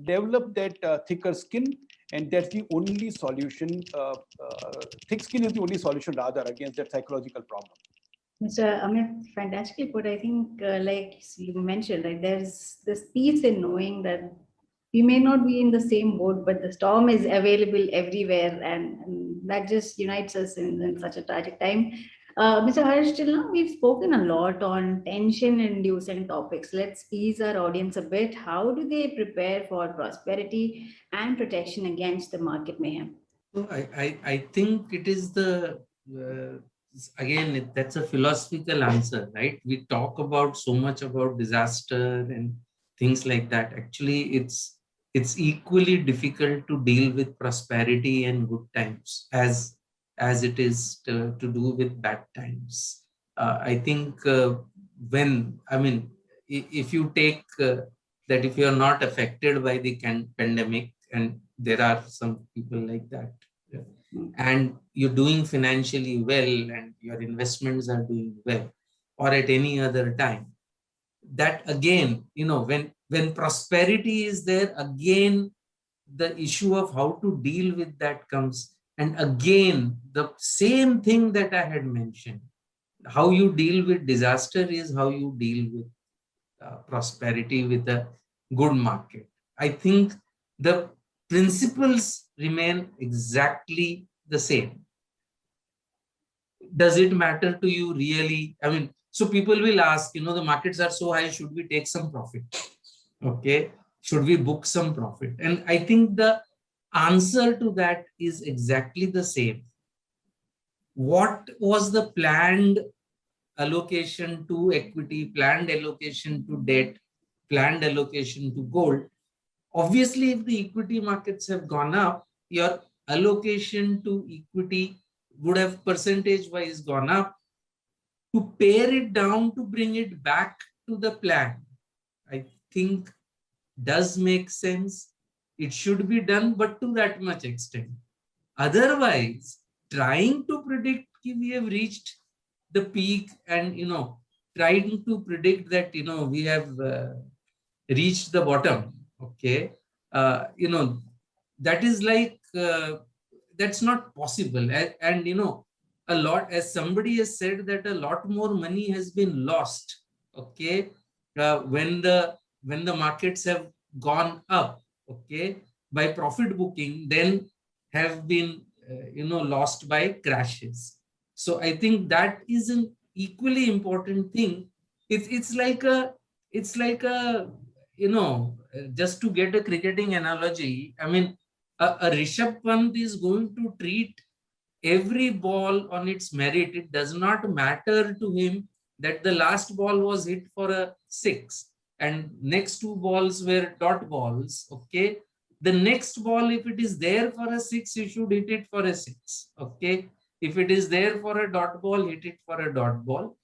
develop that thicker skin. And that's the only solution. Thick skin is the only solution, rather, against that psychological problem. Mr. Amit, fantastically put. I think, like you mentioned, right, there's this peace in knowing that we may not be in the same boat, but the storm is available everywhere, and that just unites us in such a tragic time. Mr. Harsh, till now we've spoken a lot on tension-inducing topics. Let's ease our audience a bit. How do they prepare for prosperity and protection against the market mayhem? So I think it is the again that's a philosophical answer, right? We talk about so much about disaster and things like that. Actually, it's equally difficult to deal with prosperity and good times as it is to do with bad times. I think when I mean if you take that if you are not affected by the pandemic, and there are some people like that, and you're doing financially well and your investments are doing well, or at any other time, that again, when prosperity is there, again the issue of how to deal with that comes. And again, the same thing that I had mentioned, how you deal with disaster is how you deal with prosperity with a good market. I think the principles remain exactly the same. Does it matter to you really? I mean, so people will ask, the markets are so high, should we take some profit? Okay, should we book some profit? And I think the answer to that is exactly the same. What was the planned allocation to equity, planned allocation to debt, planned allocation to gold. Obviously, if the equity markets have gone up, your allocation to equity would have percentage wise gone up. To pare it down to bring it back to the plan, I think does make sense. It should be done, but to that much extent. Otherwise, trying to predict we have reached the peak and, trying to predict that, we have reached the bottom, okay, that is like, that's not possible. And, a lot, as somebody has said, that a lot more money has been lost, okay, when the markets have gone up, okay, by profit booking, then have been, lost by crashes. So I think that is an equally important thing. It's like a, it's like a, just to get a cricketing analogy, I mean, a Rishabh Pant is going to treat every ball on its merit. It does not matter to him that the last ball was hit for a six and next two balls were dot balls. Okay. The next ball, if it is there for a six, you should hit it for a six. Okay. If it is there for a dot ball, hit it for a dot ball.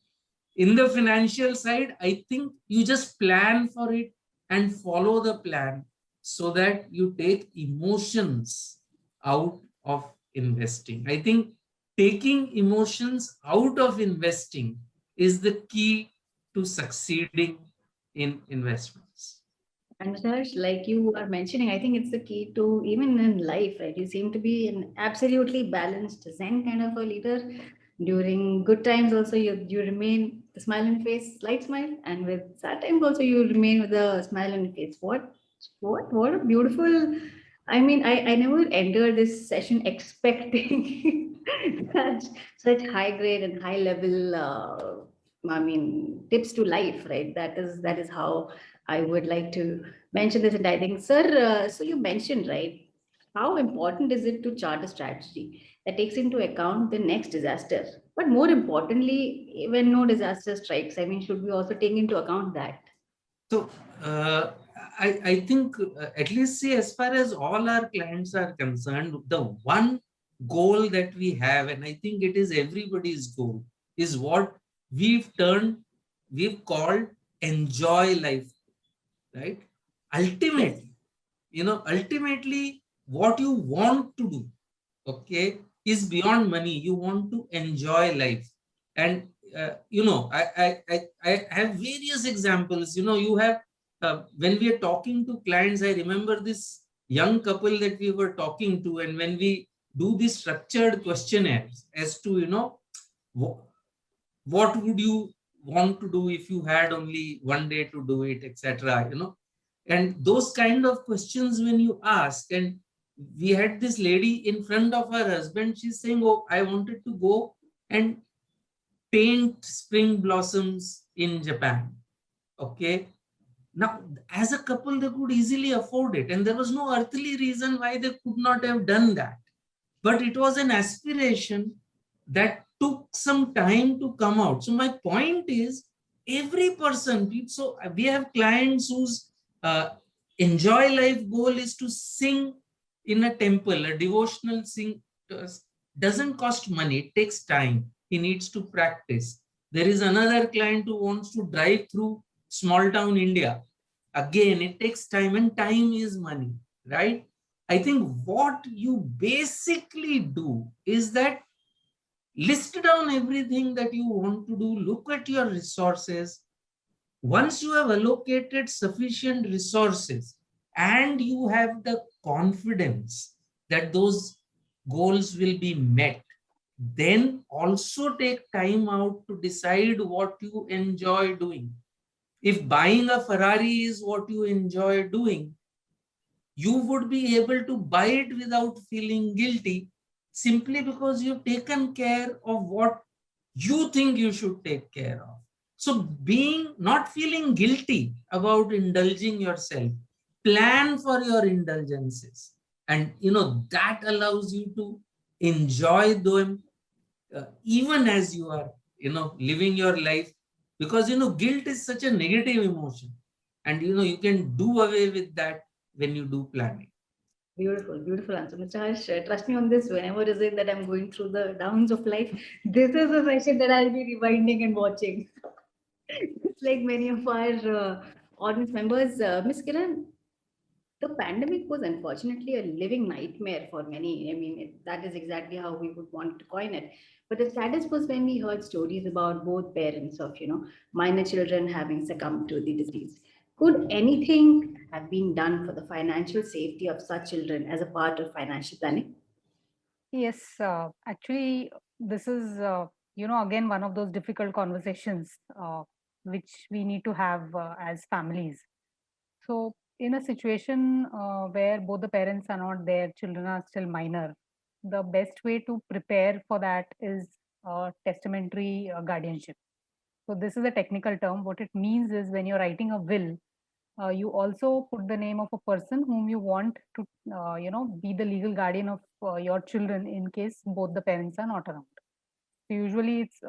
In the financial side, I think you just plan for it and follow the plan so that you take emotions out of investing. I think taking emotions out of investing is the key to succeeding in investments. And Harsh, like you are mentioning, I think it's the key to even in life, right? You seem to be an absolutely balanced Zen kind of a leader. During good times, also you remain the smile on face, slight smile, and with sad times also you remain with a smile on your face. What a beautiful. I mean, I never entered this session expecting such high grade and high level. I mean, tips to life, right? That is how I would like to mention this. And I think, sir, so you mentioned, right, how important is it to chart a strategy that takes into account the next disaster? But more importantly, when no disaster strikes, I mean, should we also take into account that? So I think at least see, as far as all our clients are concerned, the one goal that we have, and I think it is everybody's goal, is what we've called enjoy life, right? Yes. Ultimately, ultimately what you want to do, okay, is beyond money. You want to enjoy life. And I have various examples. You have, when we are talking to clients, I remember this young couple that we were talking to, and when we do these structured questionnaires as to, what would you want to do if you had only one day to do it, etc., and those kind of questions when you ask. And we had this lady in front of her husband. She's saying, oh, I wanted to go and paint spring blossoms in Japan. Okay. Now, as a couple, they could easily afford it, and there was no earthly reason why they could not have done that. But it was an aspiration that took some time to come out. So my point is, every person, so we have clients whose uh, enjoy life goal is to sing in a temple, a devotional sing, doesn't cost money, it takes time. He needs to practice. There is another client who wants to drive through small town India. Again, it takes time, and time is money, right? I think what you basically do is that list down everything that you want to do, look at your resources. Once you have allocated sufficient resources and you have the confidence that those goals will be met, then also take time out to decide what you enjoy doing. If buying a Ferrari is what you enjoy doing, you would be able to buy it without feeling guilty, simply because you've taken care of what you think you should take care of. So being not feeling guilty about indulging yourself, plan for your indulgences. And that allows you to enjoy them even as you are living your life, because guilt is such a negative emotion, and you can do away with that when you do planning. Beautiful, beautiful answer, Mr. Harsh. Trust me on this. Whenever is it that I'm going through the downs of life, this is a session that I'll be rewinding and watching. It's like many of our audience members, Miss Kiran, the pandemic was unfortunately a living nightmare for many. I mean, that is exactly how we would want to coin it. But the saddest was when we heard stories about both parents of, minor children having succumbed to the disease. Could anything have been done for the financial safety of such children as a part of financial planning? Yes, actually, this is, again, one of those difficult conversations which we need to have as families. So, in a situation where both the parents are not there, children are still minor, the best way to prepare for that is testamentary guardianship. So, this is a technical term. What it means is when you're writing a will, you also put the name of a person whom you want to, be the legal guardian of your children in case both the parents are not around. So usually it's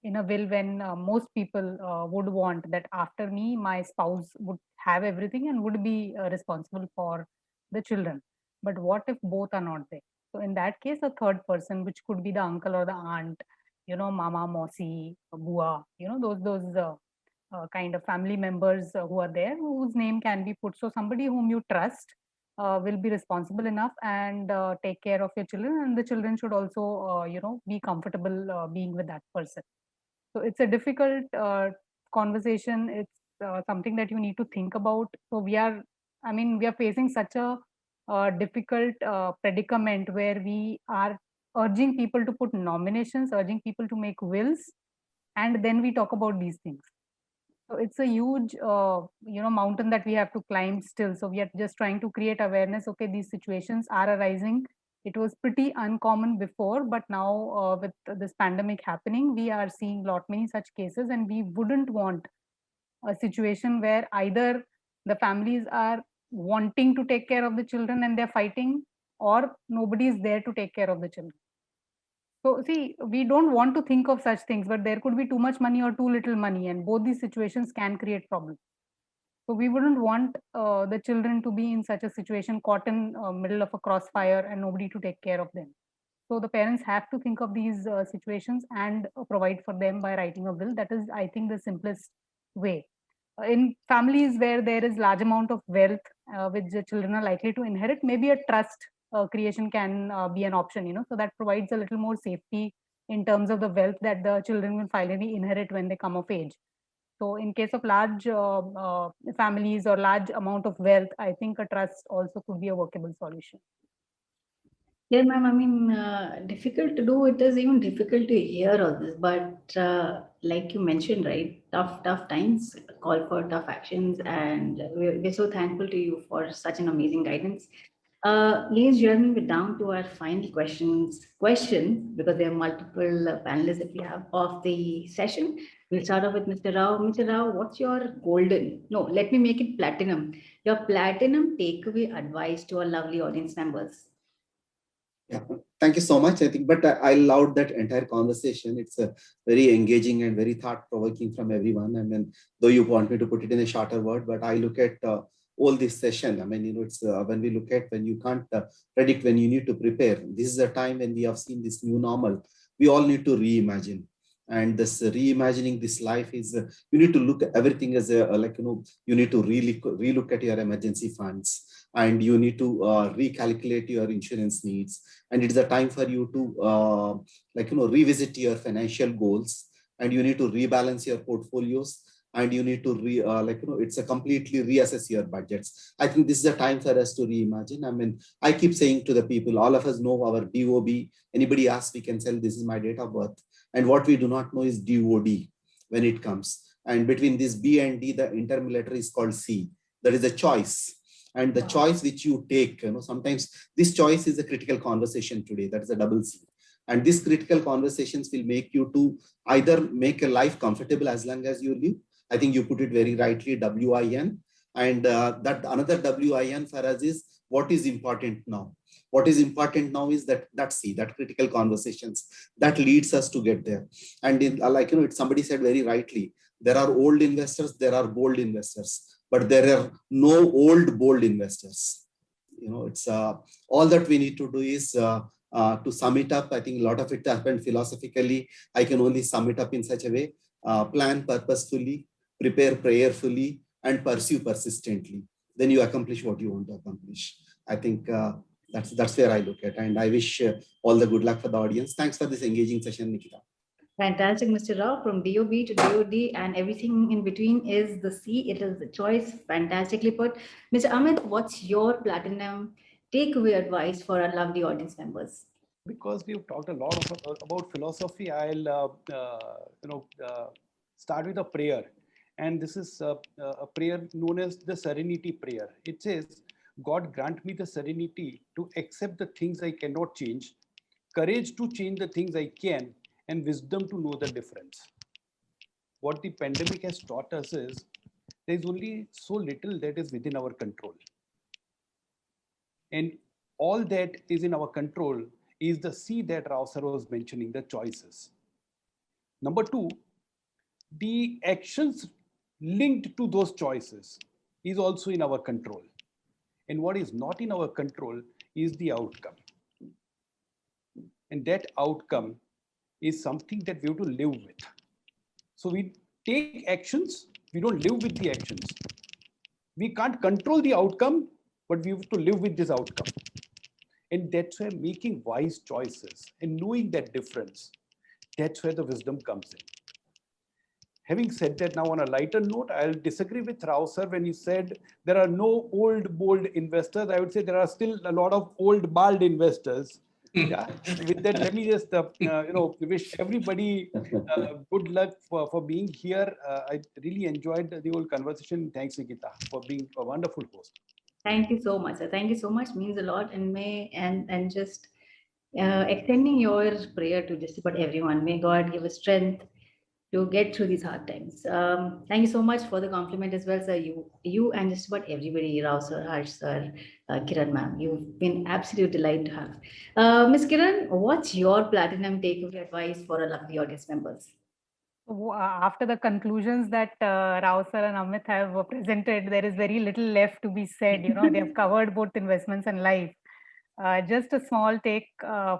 in a will when most people would want that after me, my spouse would have everything and would be responsible for the children. But what if both are not there? So in that case, a third person, which could be the uncle or the aunt, mama, mosi, bua, those kind of family members who are there, whose name can be put. So somebody whom you trust will be responsible enough and take care of your children, and the children should also be comfortable being with that person. So it's a difficult conversation. It's something that you need to think about. So we are facing such a difficult predicament where we are urging people to put nominations, urging people to make wills, and then we talk about these things. So it's a huge, mountain that we have to climb still. So we are just trying to create awareness. Okay, these situations are arising. It was pretty uncommon before, but now with this pandemic happening, we are seeing lot many such cases, and we wouldn't want a situation where either the families are wanting to take care of the children and they're fighting, or nobody is there to take care of the children. So see, we don't want to think of such things, but there could be too much money or too little money, and both these situations can create problems. So we wouldn't want the children to be in such a situation, caught in middle of a crossfire and nobody to take care of them. So the parents have to think of these situations and provide for them by writing a will. That is, I think, the simplest way. In families where there is large amount of wealth which the children are likely to inherit, maybe a trust creation can be an option. So that provides a little more safety in terms of the wealth that the children will finally inherit when they come of age. So in case of large families or large amount of wealth, I think a trust also could be a workable solution. Yeah, ma'am. I mean, difficult to do. It is even difficult to hear all this. But like you mentioned, right? Tough times call for tough actions, and we're so thankful to you for such an amazing guidance. Ladies and gentlemen, we're down to our final question, because there are multiple panelists that we have of the session. We'll start off with Mr. Rao. Mr. Rao, what's your golden? No, let me make it platinum. Your platinum takeaway advice to our lovely audience members. Yeah, thank you so much. I think, but I loved that entire conversation. It's very engaging and very thought-provoking from everyone. I mean, though you want me to put it in a shorter word, but I look at all this session. I mean, it's when we look at when you can't predict when you need to prepare. This is a time when we have seen this new normal. We all need to reimagine. And this reimagining this life is you need to look at everything as a you need to really relook at your emergency funds, and you need to recalculate your insurance needs, and it's a time for you to revisit your financial goals, and you need to rebalance your portfolios, and you need to it's a completely reassess your budgets. I think this is a time for us to reimagine. I mean, I keep saying to the people, all of us know our DOB. Anybody asks, we can tell this is my date of birth, and what we do not know is DOD when it comes. And between this B and D, the intermediate letter is called C. That is a choice. And the choice which you take, sometimes this choice is a critical conversation today. That is a double C. And these critical conversations will make you to either make a life comfortable as long as you live. I think you put it very rightly, WIN. And that another WIN for us is what is important now. What is important now is that critical conversations that leads us to get there. And somebody said very rightly, there are old investors, there are bold investors, but there are no old bold investors. It's all that we need to do is to sum it up. I think a lot of it happened philosophically. I can only sum it up in such a way: plan purposefully, prepare prayerfully, and pursue persistently. Then you accomplish what you want to accomplish. I think that's where I look at, and I wish all the good luck for the audience. Thanks for this engaging session, Nikita. Fantastic, Mr. Rao. From DOB to DOD and everything in between is the C. It is the choice. Fantastically put. Mr. Amit, what's your platinum takeaway advice for our lovely audience members? Because we've talked a lot about philosophy, I'll start with a prayer, and this is a prayer known as the serenity prayer. It says, God grant me the serenity to accept the things I cannot change, courage to change the things I can, and wisdom to know the difference. What the pandemic has taught us is there is only so little that is within our control, and all that is in our control is the C that Rao sir was mentioning, the choices. Number two, the actions linked to those choices is also in our control. And what is not in our control is the outcome. And that outcome is something that we have to live with. So we take actions, we don't live with the actions. We can't control the outcome, but we have to live with this outcome. And that's where making wise choices and knowing that difference, that's where the wisdom comes in. Having said that, now on a lighter note, I'll disagree with Rao sir when he said there are no old, bold investors. I would say there are still a lot of old, bald investors. Yeah. With that, let me just wish everybody good luck for being here. I really enjoyed the whole conversation. Thanks, Nikita, for being a wonderful host. Thank you so much, sir. Thank you so much. Means a lot, and just extending your prayer to just about everyone. May God give us strength to get through these hard times. Thank you so much for the compliment as well, sir. You and just about everybody, Rao sir, Harsh sir, Kiran ma'am. You've been absolute delight to have. Miss Kiran, what's your platinum takeaway advice for our lovely audience members? After the conclusions that Rao sir and Amit have presented, there is very little left to be said. They have covered both investments and life. Just a small take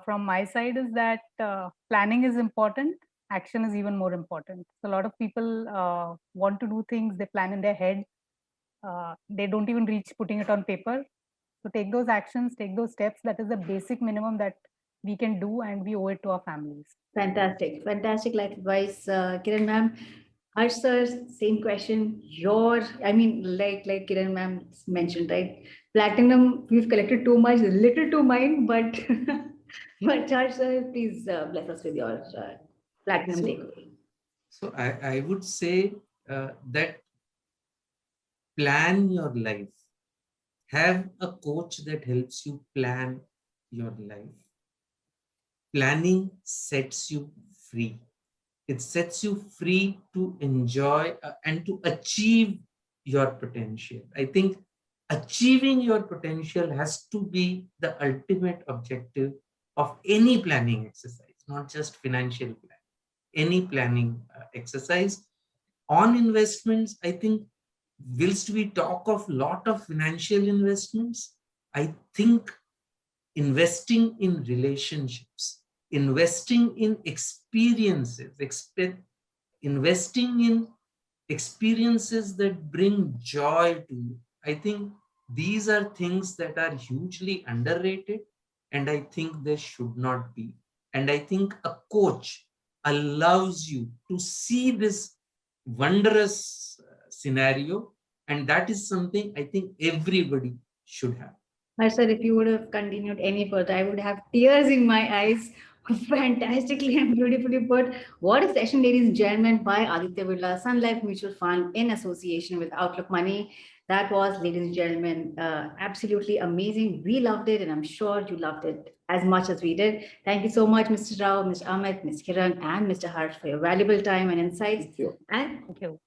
from my side is that planning is important. Action is even more important. So a lot of people want to do things, they plan in their head. They don't even reach putting it on paper. So take those actions, take those steps. That is the basic minimum that we can do, and we owe it to our families. Fantastic, fantastic life advice, Kiran ma'am. Harsh sir, same question. Like Kiran ma'am mentioned, right? Platinum, we've collected too much, little to mine, but but Harsh sir, please bless us with your platinum takeaway. So I would say that plan your life. Have a coach that helps you plan your life. Planning sets you free. It sets you free to enjoy and to achieve your potential. I think achieving your potential has to be the ultimate objective of any planning exercise, not just financial plan, any planning exercise. On investments, I think whilst we talk of lot of financial investments, I think investing in relationships, investing in experiences, investing in experiences that bring joy to you. I think these are things that are hugely underrated, and I think they should not be. And I think a coach allows you to see this wondrous scenario, and that is something I think everybody should have. Sir, if you would have continued any further, I would have tears in my eyes. Fantastically and beautifully put. What a session, ladies and gentlemen, by Aditya Birla Sun Life Mutual Fund in association with Outlook Money. That was, ladies and gentlemen, absolutely amazing. We loved it, and I'm sure you loved it as much as we did. Thank you so much, Mr. Rao, Mr. Amit, Ms. Kiran, and Mr. Harsh for your valuable time and insights. Thank you. And Thank you.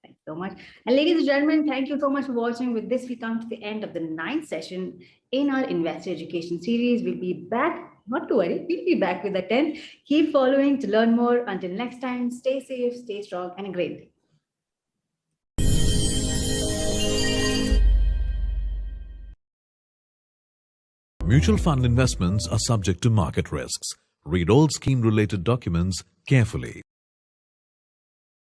Thanks so much. And ladies and gentlemen, thank you so much for watching. With this, we come to the end of the 9th session in our investor education series. We'll be back, not to worry, we'll be back with the 10th. Keep following to learn more. Until next time, stay safe, stay strong, and a great day. Mutual fund investments are subject to market risks. Read all scheme-related documents carefully.